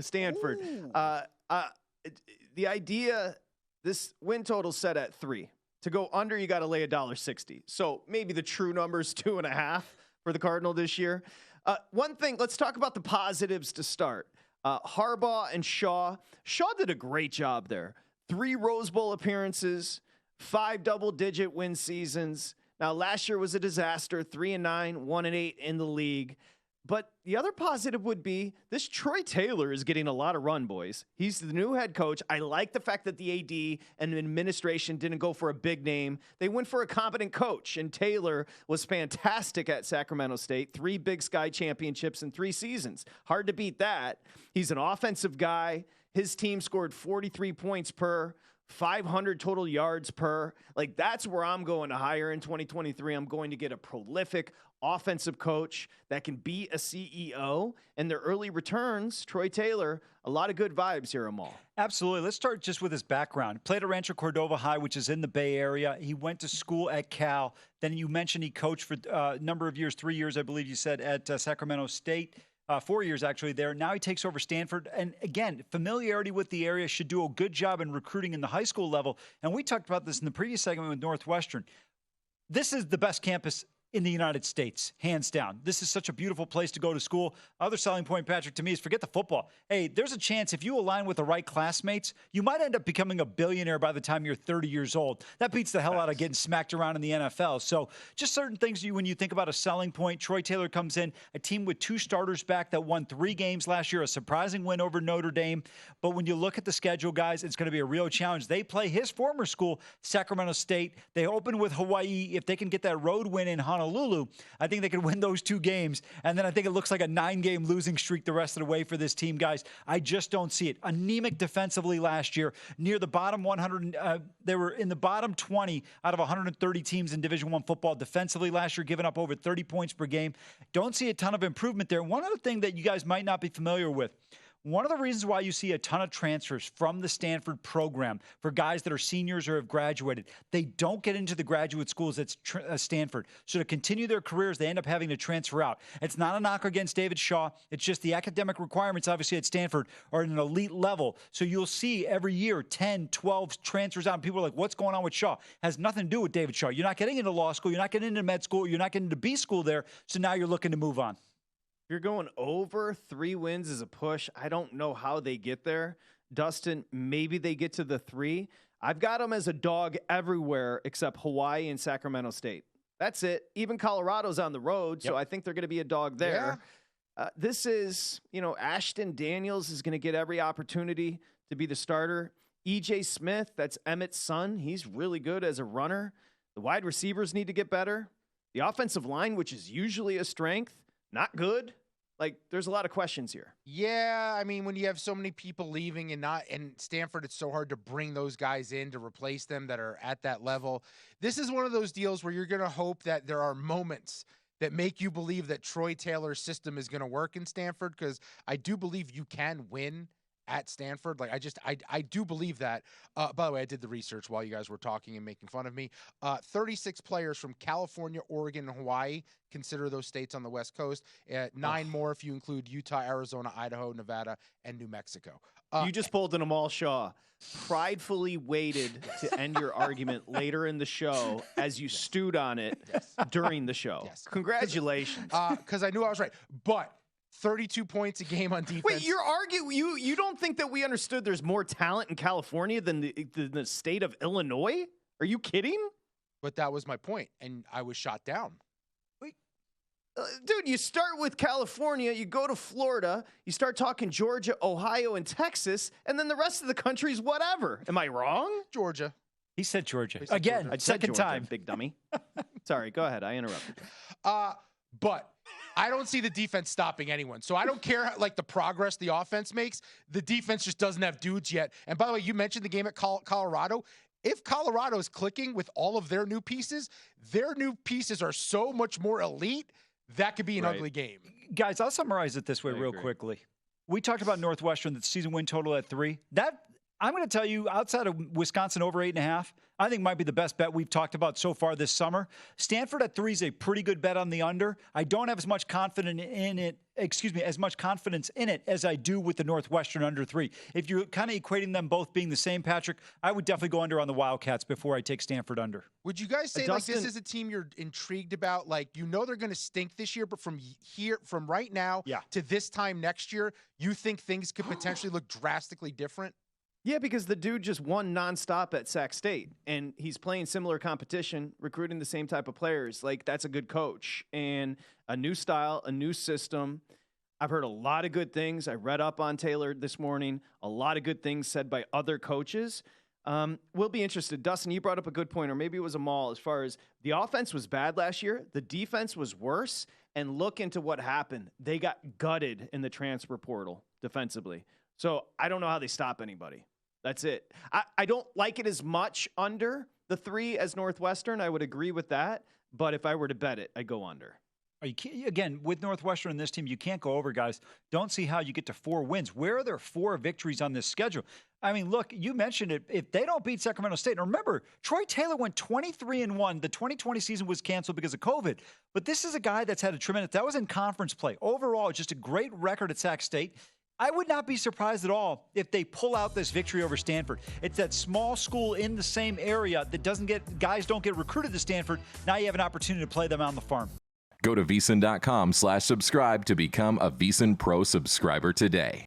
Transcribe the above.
Stanford. The idea, this win total set at 3. To go under, you got to lay $1.60. So maybe the true number is 2.5 for the Cardinal this year. One thing, let's talk about the positives to start. Harbaugh and Shaw. Shaw did a great job there. 3 Rose Bowl appearances, 5 double-digit win seasons. Now, last year was a disaster, 3-9, 1-8 in the league. But the other positive would be this Troy Taylor is getting a lot of run, boys. He's the new head coach. I like the fact that the AD and the administration didn't go for a big name. They went for a competent coach, and Taylor was fantastic at Sacramento State. 3 Big Sky championships in 3 seasons. Hard to beat that. He's an offensive guy. His team scored 43 points per, 500 total yards per. Like, that's where I'm going to hire in 2023. I'm going to get a prolific offensive coach that can be a CEO, and their early returns, Troy Taylor, a lot of good vibes here, Amal. Absolutely. Let's start just with his background. Played at Rancho Cordova High, which is in the Bay Area. He went to school at Cal. Then you mentioned he coached for a number of years, 3 years, I believe you said, at Sacramento State. 4 years actually there. Now he takes over Stanford. And again, familiarity with the area, should do a good job in recruiting in the high school level. And we talked about this in the previous segment with Northwestern. This is the best campus in the United States, hands down. This is such a beautiful place to go to school. Other selling point, Patrick, to me is forget the football. Hey, there's a chance if you align with the right classmates, you might end up becoming a billionaire by the time you're 30 years old. That beats the hell out of getting smacked around in the NFL. So just certain things when you think about a selling point. Troy Taylor comes in, a team with 2 starters back that won 3 games last year, a surprising win over Notre Dame. But when you look at the schedule, guys, it's going to be a real challenge. They play his former school, Sacramento State. They open with Hawaii. If they can get that road win in Honolulu, I think they could win those 2 games. And then I think it looks like a 9-game losing streak the rest of the way for this team, guys. I just don't see it. Anemic defensively last year, near the bottom 100. They were in the bottom 20 out of 130 teams in Division I football defensively last year, giving up over 30 points per game. Don't see a ton of improvement there. One other thing that you guys might not be familiar with, one of the reasons why you see a ton of transfers from the Stanford program for guys that are seniors or have graduated, they don't get into the graduate schools at Stanford. So to continue their careers, they end up having to transfer out. It's not a knock against David Shaw. It's just the academic requirements, obviously, at Stanford are at an elite level. So you'll see every year 10, 12 transfers out. And people are like, what's going on with Shaw? Has nothing to do with David Shaw. You're not getting into law school. You're not getting into med school. You're not getting into B school there. So now you're looking to move on. If you're going over 3 wins as a push, I don't know how they get there. Dustin, maybe they get to the 3. I've got them as a dog everywhere except Hawaii and Sacramento State. That's it. Even Colorado's on the road, so I think they're going to be a dog there. Yeah. This is, Ashton Daniels is going to get every opportunity to be the starter. E.J. Smith, that's Emmett's son. He's really good as a runner. The wide receivers need to get better. The offensive line, which is usually a strength, not good. Like, there's a lot of questions here. Yeah, I mean, when you have so many people leaving and Stanford, it's so hard to bring those guys in to replace them that are at that level. This is one of those deals where you're going to hope that there are moments that make you believe that Troy Taylor's system is going to work in Stanford, because I do believe you can win at Stanford. Like, I do believe that. By the way, I did the research while you guys were talking and making fun of me. 36 players from California, Oregon, and Hawaii consider those states on the West Coast. 9 more if you include Utah, Arizona, Idaho, Nevada, and New Mexico. You just pulled an Amal Shah. Pridefully waited to end your argument later in the show as you stewed on it during the show. Yes. Congratulations. Because I knew I was right. But 32 points a game on defense. Wait, you're arguing you don't think that we understood there's more talent in California than the state of Illinois? Are you kidding? But that was my point, and I was shot down. Wait, dude, you start with California, you go to Florida, you start talking Georgia, Ohio, and Texas, and then the rest of the country's whatever. Am I wrong? Georgia. He said Georgia. Again, second time. Big dummy. Sorry, go ahead. I interrupted you. But I don't see the defense stopping anyone. So I don't care the progress the offense makes. The defense just doesn't have dudes yet. And by the way, you mentioned the game at Colorado. If Colorado is clicking with all of their new pieces are so much more elite, that could be an ugly game. Guys, I'll summarize it this way real quickly. We talked about Northwestern, the season win total at 3. That I'm going to tell you, outside of Wisconsin over 8.5, I think might be the best bet we've talked about so far this summer. Stanford at 3 is a pretty good bet on the under. I don't have as much confidence in it. As much confidence in it as I do with the Northwestern under 3. If you're kind of equating them both being the same, Patrick, I would definitely go under on the Wildcats before I take Stanford under. Would you guys say like this is a team you're intrigued about? Like, you know they're going to stink this year, but from right now to this time next year, you think things could potentially look drastically different? Yeah, because the dude just won nonstop at Sac State, and he's playing similar competition, recruiting the same type of players. Like, that's a good coach. And a new style, a new system. I've heard a lot of good things. I read up on Taylor this morning. A lot of good things said by other coaches. We'll be interested. Dustin, you brought up a good point, or maybe it was Amal, as far as the offense was bad last year. The defense was worse. And look into what happened. They got gutted in the transfer portal defensively. So I don't know how they stop anybody. That's it. I don't like it as much under the 3 as Northwestern. I would agree with that. But if I were to bet it, I'd go under. Again, with Northwestern and this team, you can't go over, guys. Don't see how you get to 4 wins. Where are there 4 victories on this schedule? I mean, look, you mentioned it. If they don't beat Sacramento State, and remember, Troy Taylor went 23-1. The 2020 season was canceled because of COVID. But this is a guy that's had a tremendous – that was in conference play. Overall, just a great record at Sac State. I would not be surprised at all if they pull out this victory over Stanford. It's that small school in the same area that guys don't get recruited to Stanford. Now you have an opportunity to play them on the farm. Go to VSiN.com/subscribe to become a VSiN Pro subscriber today.